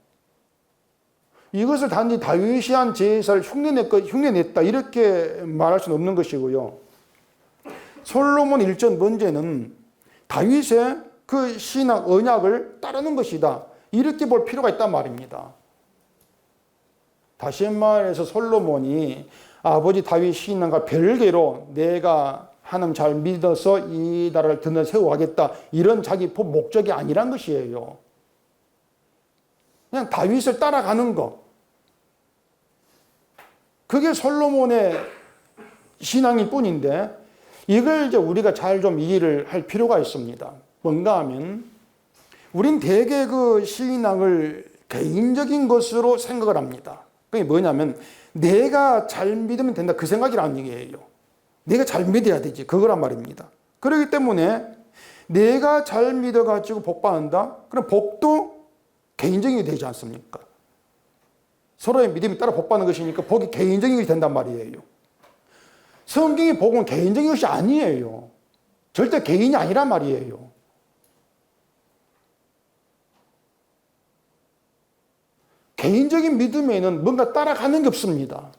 이것을 단지 다윗이 한 제사를 흉내냈다 이렇게 말할 수는 없는 것이고요. 솔로몬 일전 번제는 다윗의 그 신앙 언약을 따르는 것이다. 이렇게 볼 필요가 있단 말입니다. 다시 말해서 솔로몬이 아버지 다윗 신앙과 별개로 내가 하나님 잘 믿어서 이 나라를 드러 세워가겠다 이런 자기 목적이 아니란 것이에요. 그냥 다윗을 따라가는 거. 그게 솔로몬의 신앙일 뿐인데 이걸 이제 우리가 잘 좀 이해를 할 필요가 있습니다. 뭔가 하면 우린 대개 그 신앙을 개인적인 것으로 생각을 합니다. 그게 뭐냐면 내가 잘 믿으면 된다 그 생각이라는 얘기예요. 내가 잘 믿어야 되지 그거란 말입니다. 그렇기 때문에 내가 잘 믿어가지고 복 받는다? 그럼 복도 개인적인 게 되지 않습니까? 서로의 믿음이 따라 복 받는 것이니까 복이 개인적인 것이 된단 말이에요. 성경의 복은 개인적인 것이 아니에요. 절대 개인이 아니란 말이에요. 개인적인 믿음에는 뭔가 따라가는 게 없습니다.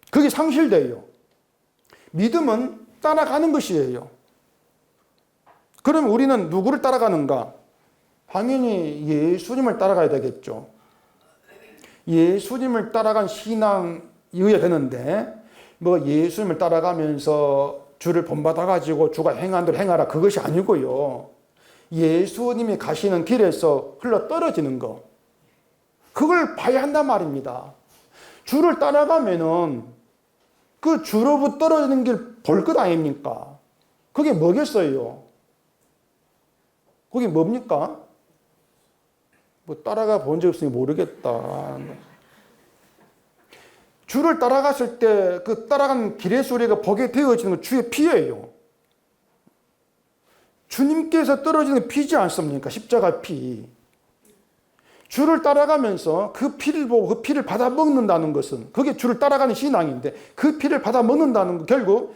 그게 상실돼요. 믿음은 따라가는 것이에요. 그럼 우리는 누구를 따라가는가? 당연히 예수님을 따라가야 되겠죠. 예수님을 따라간 신앙이어야 되는데 예수님을 따라가면서 주를 본받아가지고 주가 행한 대로 행하라 그것이 아니고요. 예수님이 가시는 길에서 흘러 떨어지는 거 그걸 봐야 한단 말입니다. 주를 따라가면은 그 주로부터 떨어지는 길 볼 것 아닙니까? 그게 뭐겠어요? 그게 뭡니까? 따라가 본 적 없으니 모르겠다. 주를 따라갔을 때 그 따라간 길의 소리가 보게 되어지는 건 주의 피예요. 주님께서 떨어지는 피지 않습니까? 십자가 피. 주를 따라가면서 그 피를 보고 그 피를 받아 먹는다는 것은 그게 주를 따라가는 신앙인데 그 피를 받아 먹는다는 건 결국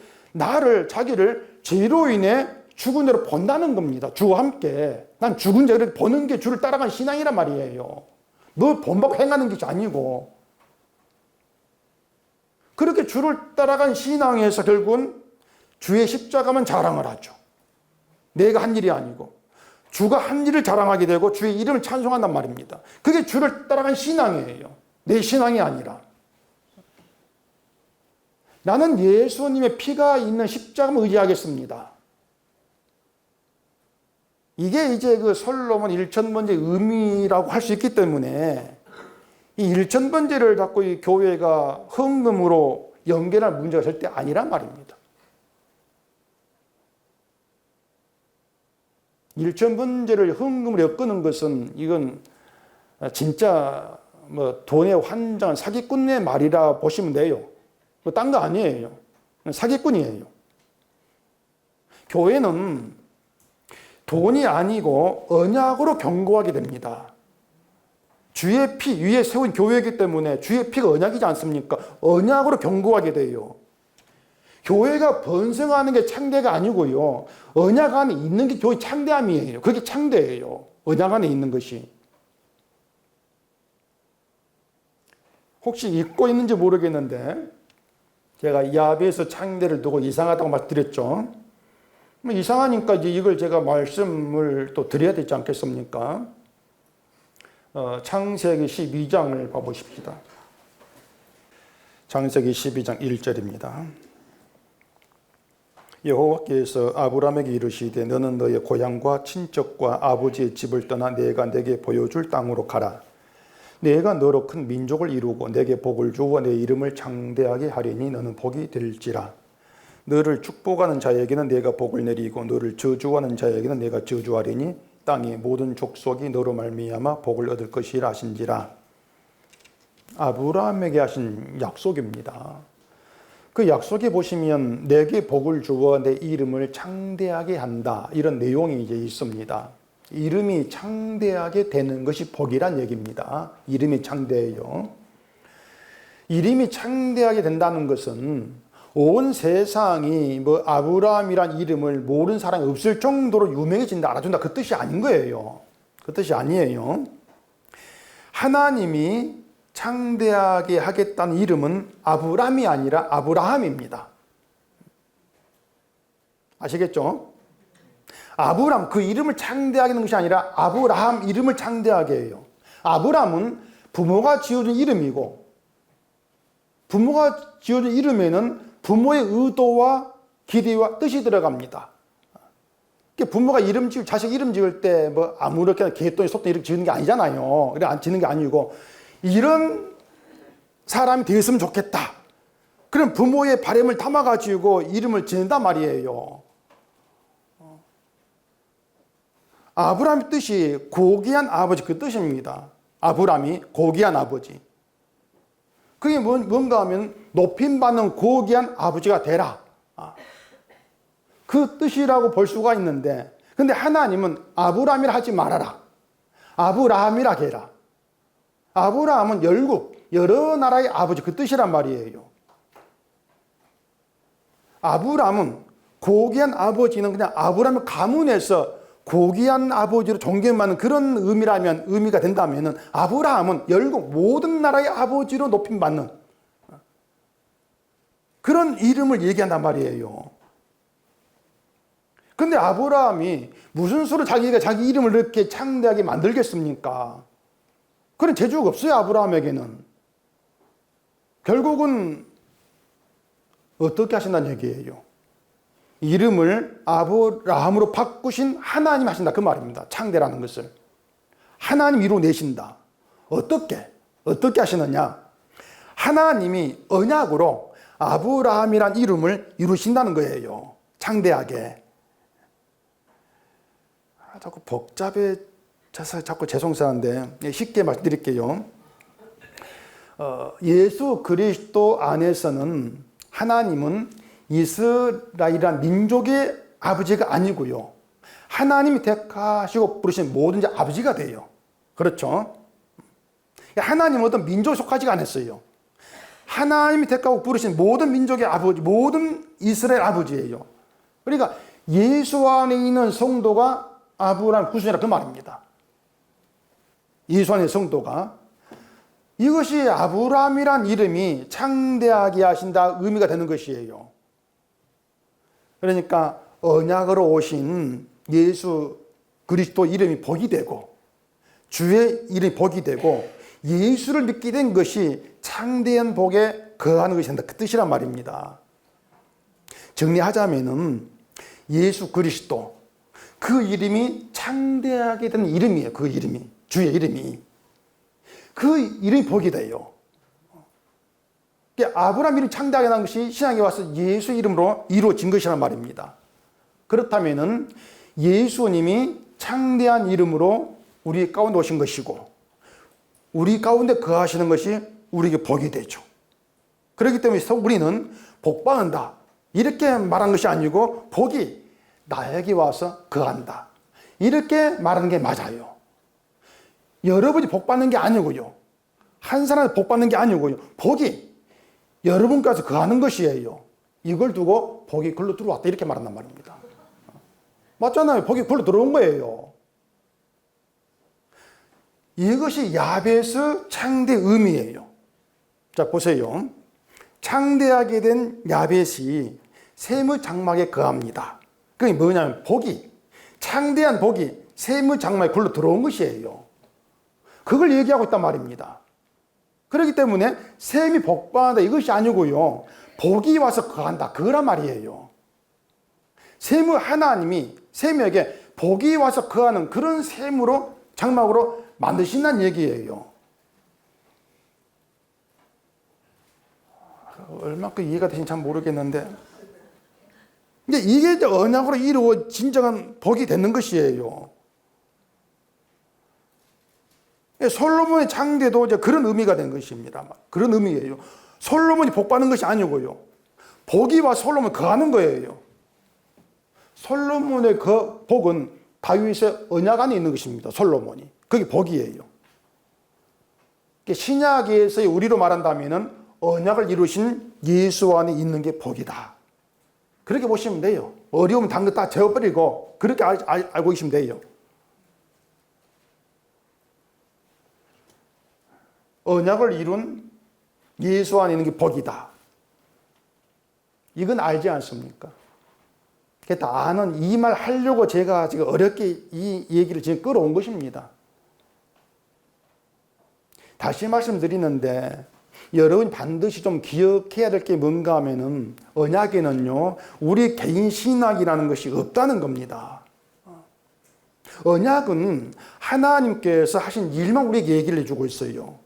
자기를 죄로 인해 죽은 대로 본다는 겁니다. 주와 함께. 난 죽은 죄를 보는 게 주를 따라가는 신앙이란 말이에요. 너 본받고 행하는 것이 아니고. 그렇게 주를 따라간 신앙에서 결국은 주의 십자가만 자랑을 하죠. 내가 한 일이 아니고. 주가 한 일을 자랑하게 되고 주의 이름을 찬송한단 말입니다. 그게 주를 따라간 신앙이에요. 내 신앙이 아니라. 나는 예수님의 피가 있는 십자가만 의지하겠습니다. 이게 이제 그 솔로몬 일천번제의 의미라고 할 수 있기 때문에 이 일천번제를 갖고 이 교회가 헌금으로 연결할 문제가 절대 아니란 말입니다. 일천번제를 헌금으로 엮는 것은 이건 진짜 뭐 돈의 환장한 사기꾼의 말이라 보시면 돼요. 뭐 딴 거 아니에요. 사기꾼이에요. 교회는 돈이 아니고 언약으로 경고하게 됩니다. 주의 피 위에 세운 교회이기 때문에 주의 피가 언약이지 않습니까? 언약으로 경고하게 돼요. 교회가 번성하는 게 창대가 아니고요. 언약 안에 있는 게 교회 창대함이에요. 그게 창대예요. 언약 안에 있는 것이. 혹시 잊고 있는지 모르겠는데 제가 야베스 창대를 두고 이상하다고 말씀드렸죠. 이상하니까 이걸 제가 말씀을 또 드려야 되지 않겠습니까? 창세기 12장을 봐보십시다. 창세기 12장 1절입니다. 여호와께서 아브라함에게 이르시되 너는 너의 고향과 친척과 아버지의 집을 떠나 내가 내게 보여줄 땅으로 가라. 내가 너로 큰 민족을 이루고 내게 복을 주어 내 이름을 창대하게 하리니 너는 복이 될지라. 너를 축복하는 자에게는 내가 복을 내리고 너를 저주하는 자에게는 내가 저주하리니 땅의 모든 족속이 너로 말미암아 복을 얻을 것이라 하신지라. 아브라함에게 하신 약속입니다. 그 약속에 보시면 내게 복을 주어 내 이름을 창대하게 한다, 이런 내용이 이제 있습니다. 이름이 창대하게 되는 것이 복이란 얘기입니다. 이름이 창대해요. 이름이 창대하게 된다는 것은 온 세상이 뭐 아브라함이란 이름을 모르는 사람이 없을 정도로 유명해진다, 알아준다, 그 뜻이 아닌 거예요. 그 뜻이 아니에요. 하나님이 창대하게 하겠다는 이름은 아브람이 아니라 아브라함입니다. 아시겠죠? 아브람, 그 이름을 창대하게 하는 것이 아니라 아브라함 이름을 창대하게 해요. 아브람은 부모가 지어준 이름이고, 부모가 지어준 이름에는 부모의 의도와 기대와 뜻이 들어갑니다. 부모가 이름 지을, 자식 이름 지을 때 뭐 아무렇게나 개똥이 속도 이렇게 지는 게 아니잖아요. 그래 안 지는 게 아니고, 이런 사람이 되었으면 좋겠다. 그럼 부모의 바람을 담아가지고 이름을 지는단 말이에요. 아브라함의 뜻이 고귀한 아버지, 그 뜻입니다. 아브라함이 고귀한 아버지. 그게 뭔가 하면 높임받는 고귀한 아버지가 되라. 그 뜻이라고 볼 수가 있는데, 근데 하나님은 아브라함이라 하지 말아라. 아브라함이라 해라. 아브라함은 열국, 여러 나라의 아버지, 그 뜻이란 말이에요. 아브라함은 고귀한 아버지는 그냥 아브라함의 가문에서 고귀한 아버지로 존경받는 그런 의미가 된다면, 아브라함은 열국 모든 나라의 아버지로 높임받는 그런 이름을 얘기한단 말이에요. 근데 아브라함이 무슨 수로 자기가 자기 이름을 이렇게 창대하게 만들겠습니까? 그런 재주가 없어요, 아브라함에게는. 결국은 어떻게 하신다는 얘기예요? 이름을 아브라함으로 바꾸신 하나님 하신다, 그 말입니다. 창대라는 것을 하나님 이루어내신다. 어떻게 하시느냐? 하나님이 언약으로 아브라함이란 이름을 이루신다는 거예요. 창대하게. 자꾸 복잡해져서 자꾸 죄송스러운데 쉽게 말씀드릴게요. 예수 그리스도 안에서는 하나님은 이스라엘이란 민족의 아버지가 아니고요, 하나님이 택하시고 부르신 모든 아버지가 돼요. 그렇죠? 하나님은 어떤 민족에 속하지가 않았어요. 하나님이 택하고 부르신 모든 민족의 아버지, 모든 이스라엘 아버지예요. 그러니까 예수 안에 있는 성도가 아브라함 후손이라, 그 말입니다. 예수 안에 성도가. 이것이 아브라함이란 이름이 창대하게 하신다 의미가 되는 것이에요. 그러니까 언약으로 오신 예수 그리스도 이름이 복이 되고, 주의 이름이 복이 되고, 예수를 믿게 된 것이 창대한 복에 거하는 것이 된다, 그 뜻이란 말입니다. 정리하자면은 예수 그리스도, 그 이름이 창대하게 된 이름이에요. 그 이름이, 주의 이름이. 그 이름이 복이 돼요. 아브라함 이름이 창대하게 난 것이 신약에 와서 예수 이름으로 이루어진 것이란 말입니다. 그렇다면은 예수님이 창대한 이름으로 우리 가운데 오신 것이고, 우리 가운데 거하시는 것이 우리에게 복이 되죠. 그렇기 때문에 우리는 복 받는다 이렇게 말한 것이 아니고 복이 나에게 와서 거한다 이렇게 말하는 게 맞아요. 여러분이 복 받는 게 아니고요. 한 사람이 복 받는 게 아니고요. 복이 여러분께서 거하는 것이에요. 이걸 두고 복이 글로 들어왔다 이렇게 말한단 말입니다. 맞잖아요. 복이 글로 들어온 거예요. 이것이 야베스 창대 의미예요. 자, 보세요. 창대하게 된 야벳이 셈의 장막에 거합니다. 그게 뭐냐면 복이, 창대한 복이 셈의 장막에 굴러 들어온 것이에요. 그걸 얘기하고 있단 말입니다. 그렇기 때문에 셈이 복받는다 이것이 아니고요. 복이 와서 거한다 그거란 말이에요. 셈의 하나님이 셈에게 복이 와서 거하는 그런 셈으로 장막으로 만드신다는 얘기예요. 얼마큼 이해가 되신지 잘 모르겠는데 이게 이제 언약으로 이루어 진정한 복이 되는 것이에요. 솔로몬의 창대도 이제 그런 의미가 된 것입니다. 그런 의미예요. 솔로몬이 복 받는 것이 아니고요. 복이 와 솔로몬이 거하는 거예요. 솔로몬의 그 복은 다윗의 언약 안에 있는 것입니다. 솔로몬이. 그게 복이에요. 신약에서의 우리로 말한다면은 언약을 이루신 예수 안에 있는 게 복이다. 그렇게 보시면 돼요. 어려우면 당근 다 재워버리고 그렇게 알고 계시면 돼요. 언약을 이룬 예수 안에 있는 게 복이다. 이건 알지 않습니까? 그게 다 아는 이 말 하려고 제가 지금 어렵게 이 얘기를 지금 끌어온 것입니다. 다시 말씀드리는데 여러분이 반드시 좀 기억해야 될 게 뭔가 하면은 언약에는요 우리 개인 신학이라는 것이 없다는 겁니다. 언약은 하나님께서 하신 일만 우리에게 얘기를 해주고 있어요.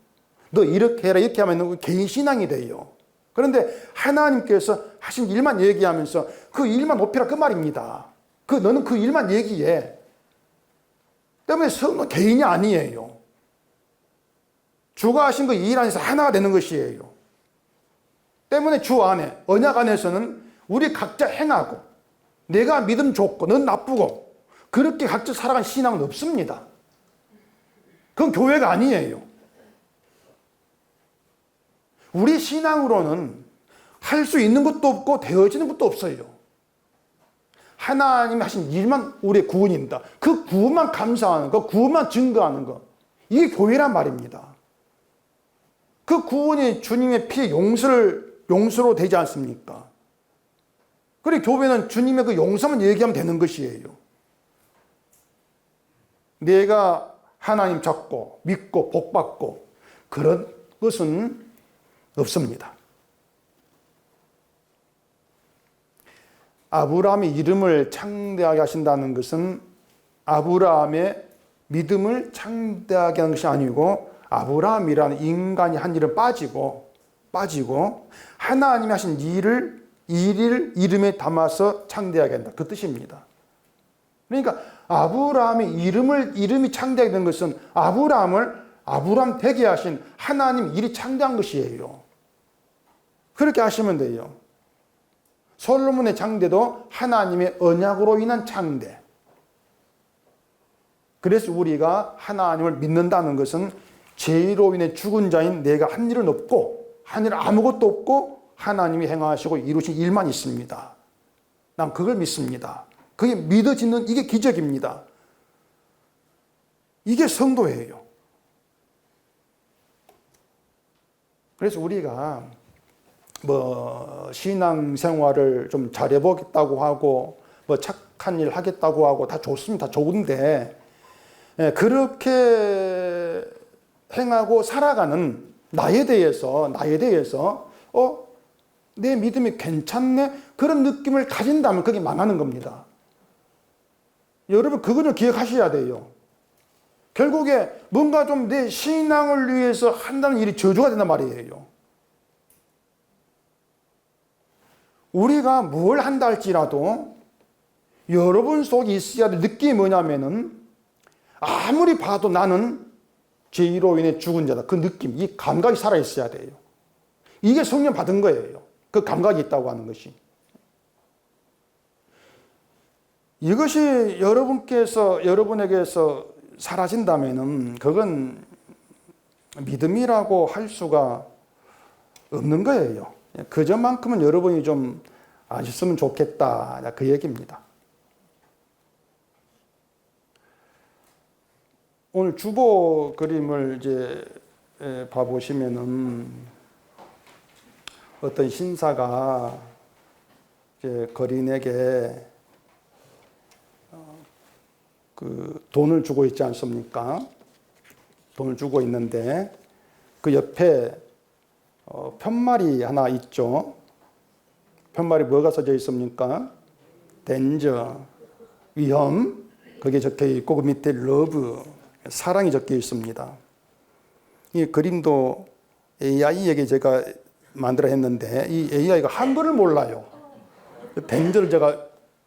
너 이렇게 해라 이렇게 하면 개인 신앙이 돼요. 그런데 하나님께서 하신 일만 얘기하면서 그 일만 높이라 그 말입니다. 너는 그 일만 얘기해. 때문에 성은 개인이 아니에요. 주가 하신 그 일 안에서 하나가 되는 것이에요. 때문에 주 안에 언약 안에서는 우리 각자 행하고 내가 믿음 좋고 넌 나쁘고 그렇게 각자 살아간 신앙은 없습니다. 그건 교회가 아니에요. 우리 신앙으로는 할 수 있는 것도 없고 되어지는 것도 없어요. 하나님이 하신 일만 우리의 구원입니다. 그 구원만 감사하는 거, 구원만 증거하는 거, 이게 교회란 말입니다. 그 구원이 주님의 피의 용서로 되지 않습니까? 그리고 교회는 주님의 그 용서만 얘기하면 되는 것이에요. 내가 하나님 찾고 믿고 복받고 그런 것은 없습니다. 아브라함의 이름을 창대하게 하신다는 것은 아브라함의 믿음을 창대하게 하는 것이 아니고 아브라함이라는 인간이 한 일은 빠지고 하나님이 하신 일을 이름에 담아서 창대하게 한다. 그 뜻입니다. 그러니까 아브라함의 이름이 창대하게 된 것은 아브라함 되게 하신 하나님 일이 창대한 것이에요. 그렇게 하시면 돼요. 솔로몬의 창대도 하나님의 언약으로 인한 창대. 그래서 우리가 하나님을 믿는다는 것은 죄로 인해 죽은 자인 내가 한 일은 없고 한 일 아무것도 없고 하나님이 행하시고 이루신 일만 있습니다. 난 그걸 믿습니다. 그게 믿어지는 이게 기적입니다. 이게 성도예요. 그래서 우리가 신앙생활을 좀 잘해보겠다고 하고 착한 일 하겠다고 하고 다 좋습니다. 다 좋은데 그렇게 행하고 살아가는 나에 대해서 내 믿음이 괜찮네 그런 느낌을 가진다면 그게 망하는 겁니다. 여러분 그거는 기억하셔야 돼요. 결국에 뭔가 좀 내 신앙을 위해서 한다는 일이 저주가 된단 말이에요. 우리가 뭘 한다 할지라도 여러분 속에 있어야 될 느낌이 뭐냐면은 아무리 봐도 나는 죄로 인해 죽은 자다. 그 느낌, 이 감각이 살아있어야 돼요. 이게 성령 받은 거예요. 그 감각이 있다고 하는 것이. 이것이 여러분에게서 사라진다면은 그건 믿음이라고 할 수가 없는 거예요. 그 점만큼은 여러분이 좀 아셨으면 좋겠다. 그 얘기입니다. 오늘 주보 그림을 이제 봐보시면은 어떤 신사가 이제 거린에게 그 돈을 주고 있지 않습니까? 돈을 주고 있는데 그 옆에 편말이 하나 있죠. 편말이 뭐가 써져 있습니까? 덴저, 위험, 거기에 적혀 있고 그 밑에 러브, 사랑이 적혀 있습니다. 이 그림도 AI에게 제가 만들어 했는데 이 AI가 한글을 몰라요. 덴저를 제가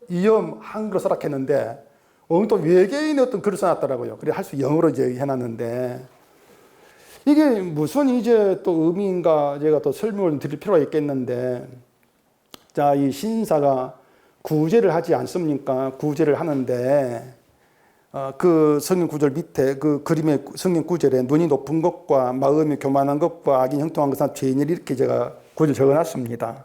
위험 한글로 써놨겠는데 또 외계인의 어떤 글을 써놨더라고요. 그래 할 수 영어로 이제 해놨는데 이게 무슨 이제 또 의미인가 제가 또 설명을 드릴 필요가 있겠는데, 자, 이 신사가 구제를 하지 않습니까? 구제를 하는데 그 성경 구절 밑에 그 그림의 성경 구절에 눈이 높은 것과 마음이 교만한 것과 악이 형통한 것은 죄인을 이렇게 제가 구절 적어놨습니다.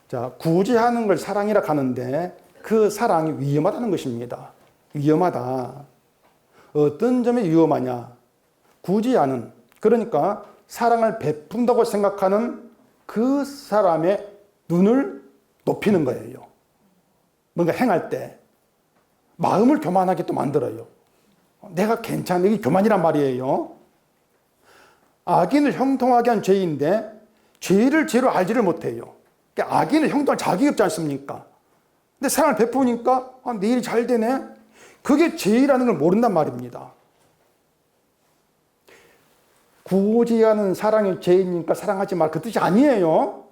자, 구제하는 걸 사랑이라 하는데 그 사랑이 위험하다는 것입니다. 위험하다. 어떤 점에 위험하냐? 구제하는, 그러니까 사랑을 베푼다고 생각하는 그 사람의 눈을 높이는 거예요. 뭔가 행할 때 마음을 교만하게 또 만들어요. 내가 괜찮아. 이게 교만이란 말이에요. 악인을 형통하게 한 죄인데 죄를 죄로 알지를 못해요. 그러니까 악인을 형통할 자격이 없지 않습니까? 근데 사랑을 베푸니까 내 일이 잘 되네. 그게 죄라는 걸 모른단 말입니다. 구제하는 사랑이 죄이니까 사랑하지 말, 그 뜻이 아니에요.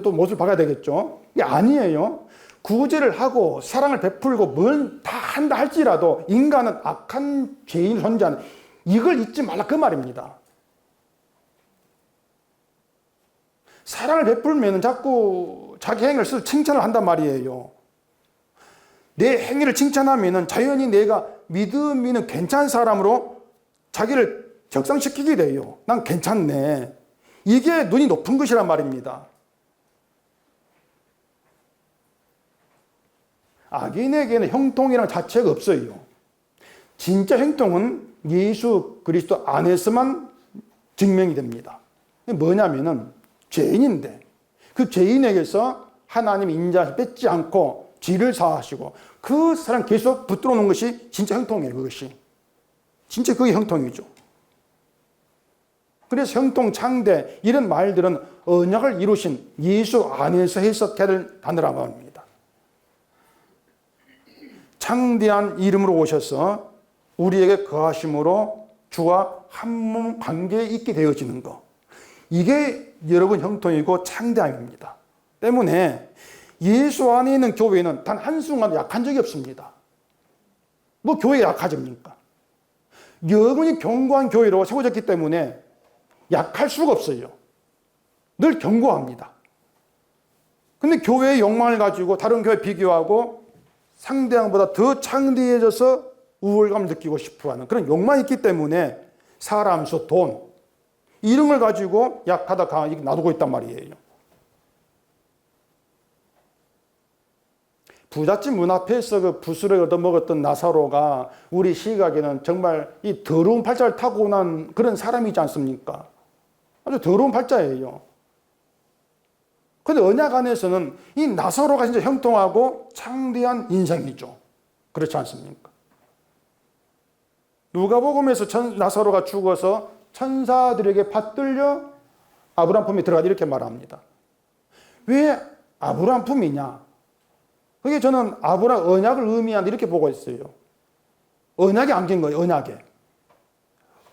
또 못을 박아야 되겠죠. 이게 아니에요. 구제를 하고 사랑을 베풀고 뭘 다 한다 할지라도 인간은 악한 죄인을 존재하는, 이걸 잊지 말라 그 말입니다. 사랑을 베풀면 자꾸 자기 행위를 스스로 칭찬을 한단 말이에요. 내 행위를 칭찬하면 자연히 내가 믿음 있는 괜찮은 사람으로 자기를 적상시키게 돼요. 난 괜찮네. 이게 눈이 높은 것이란 말입니다. 악인에게는 형통이라는 자체가 없어요. 진짜 형통은 예수 그리스도 안에서만 증명이 됩니다. 뭐냐면은 죄인인데 그 죄인에게서 하나님 인자를 뺏지 않고 죄를 사하시고 그 사람 계속 붙들어 놓은 것이 진짜 형통이에요. 그것이 진짜 그게 형통이죠. 그래서 형통, 창대 이런 말들은 언약을 이루신 예수 안에서 해석해야 될 단어라고 합니다. 창대한 이름으로 오셔서 우리에게 거하심으로 주와 한 몸 관계에 있게 되어지는 것, 이게 여러분 형통이고 창대함입니다. 때문에 예수 안에 있는 교회는 단 한순간 약한 적이 없습니다. 뭐 교회가 약하집니까? 영원히 견고한 교회로 세워졌기 때문에 약할 수가 없어요. 늘 견고합니다. 근데 교회의 욕망을 가지고 다른 교회 비교하고 상대방보다 더 창대해져서 우월감을 느끼고 싶어하는 그런 욕망이 있기 때문에 사람 수, 돈 이런 걸 가지고 약하다 강하게 놔두고 있단 말이에요. 부잣집 문 앞에서 그 부스를 얻어먹었던 나사로가 우리 시각에는 정말 이 더러운 팔자를 타고난 그런 사람이지 않습니까? 아주 더러운 팔자예요. 그런데 언약 안에서는 이 나사로가 진짜 형통하고 창대한 인생이죠. 그렇지 않습니까? 누가복음에서 나사로가 죽어서 천사들에게 받들려 아브라함 품에 들어가다 이렇게 말합니다. 왜 아브라함 품이냐? 그게 저는 아브라함 언약을 의미한다 이렇게 보고 있어요. 언약에 안긴 거예요.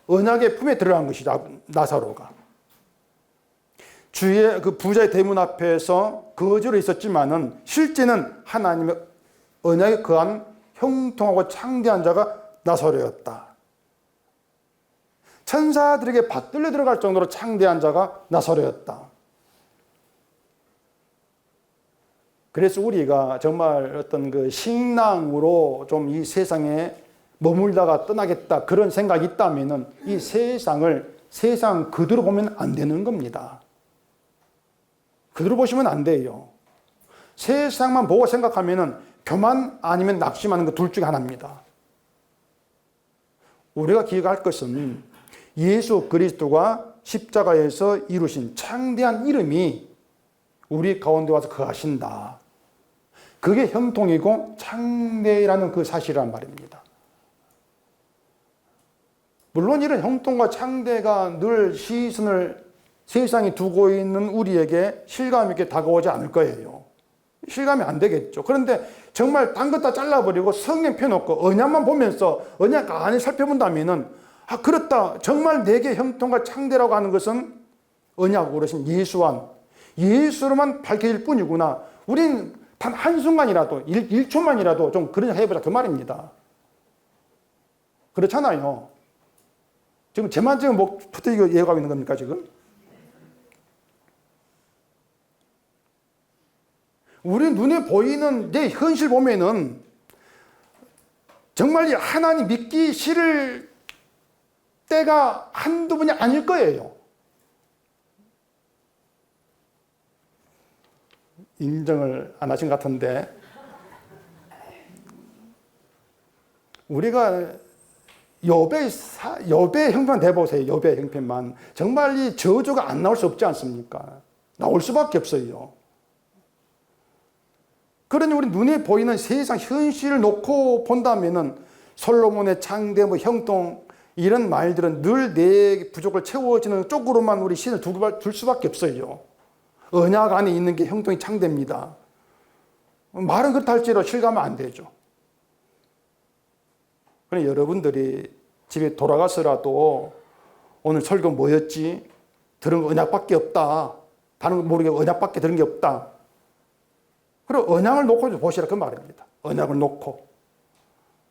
언약의 품에 들어간 것이죠. 나사로가. 주의 그 부자의 대문 앞에서 거주로 있었지만은 실제는 하나님의 언약에 거한 형통하고 창대한 자가 나사로였다. 천사들에게 받들려 들어갈 정도로 창대한 자가 나사로였다. 그래서 우리가 정말 어떤 그 신앙으로 좀 이 세상에 머물다가 떠나겠다 그런 생각이 있다면은 이 세상을 세상 그대로 보면 안 되는 겁니다. 그대로 보시면 안 돼요. 세상만 보고 생각하면은 교만 아니면 낙심하는 그 둘 중에 하나입니다. 우리가 기억할 것은 예수 그리스도가 십자가에서 이루신 창대한 이름이 우리 가운데 와서 거하신다. 그게 형통이고 창대라는 그 사실이란 말입니다. 물론 이런 형통과 창대가 늘 시선을 세상에 두고 있는 우리에게 실감 있게 다가오지 않을 거예요. 실감이 안 되겠죠. 그런데 정말 딴 것 다 잘라버리고 성경 펴놓고 언약만 보면서 언약 안에 살펴본다면은 아 그렇다. 정말 내게 형통과 창대라고 하는 것은 언약으로 오신 예수로만 밝혀질 뿐이구나. 우린 단 한순간이라도 1초만이라도 좀 그런 해보자 그 말입니다. 그렇잖아요. 지금 제만 지금 뭐 푸트리고 예고하고 있는 겁니까 지금? 우리 눈에 보이는 내 현실 보면은 정말 하나님 믿기 싫을 때가 한두 번이 아닐 거예요. 인정을 안 하신 것 같은데 우리가 욥의 형편 대보세요. 욥의 형편만 정말 이 저주가 안 나올 수 없지 않습니까? 나올 수밖에 없어요. 그러니 우리 눈에 보이는 세상 현실을 놓고 본다면은 솔로몬의 창대, 형통 이런 말들은 늘 내 부족을 채워지는 쪽으로만 우리 신을 둘 수밖에 없어요. 언약 안에 있는 게 형통이 창대입니다. 말은 그렇다 할지라도 실감은 안 되죠. 그러니 여러분들이 집에 돌아가서라도 오늘 설교 뭐였지? 들은 거 언약밖에 없다. 다른 거 모르게 언약밖에 들은 게 없다. 그리고 언약을 놓고 보시라 그 말입니다. 언약을 놓고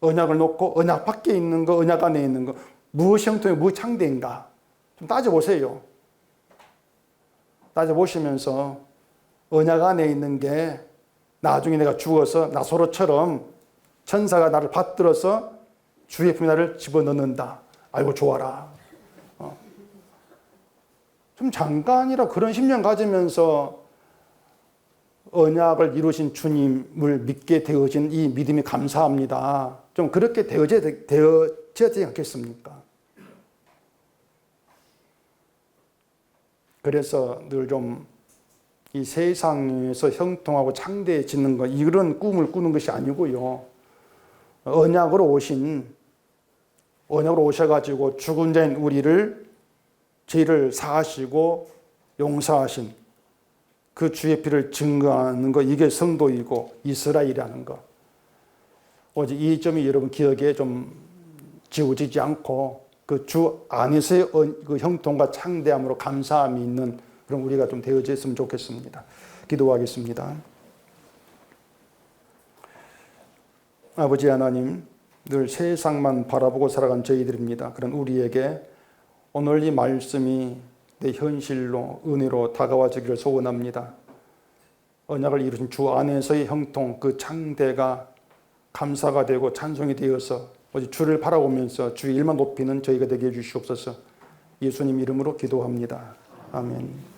언약 밖에 있는 거, 언약 안에 있는 거 무엇이 형통이 무엇이 창대인가 좀 따져보세요. 따져보시면서 언약 안에 있는 게 나중에 내가 죽어서 나사로처럼 천사가 나를 받들어서 주의 품에 나를 집어넣는다. 아이고 좋아라. 좀 잠깐이라 그런 심령 가지면서 언약을 이루신 주님을 믿게 되어진 이 믿음이 감사합니다. 좀 그렇게 되어져야 되지 않겠습니까? 그래서 늘 좀 이 세상에서 형통하고 창대해지는 것 이런 꿈을 꾸는 것이 아니고요. 언약으로 오셔가지고 죽은 자인 우리를 죄를 사하시고 용서하신 그 주의 피를 증거하는 것 이게 성도이고 이스라엘이라는 것. 오직 이 점이 여러분 기억에 좀 지워지지 않고 그 주 안에서의 그 형통과 창대함으로 감사함이 있는 그런 우리가 좀 되어졌으면 좋겠습니다. 기도하겠습니다. 아버지 하나님, 늘 세상만 바라보고 살아간 저희들입니다. 그런 우리에게 오늘 이 말씀이 내 현실로 은혜로 다가와 주기를 소원합니다. 언약을 이루신 주 안에서의 형통, 그 창대가 감사가 되고 찬송이 되어서 오직 주를 바라보면서 주의 일만 높이는 저희가 되게 해주시옵소서. 예수님 이름으로 기도합니다. 아멘.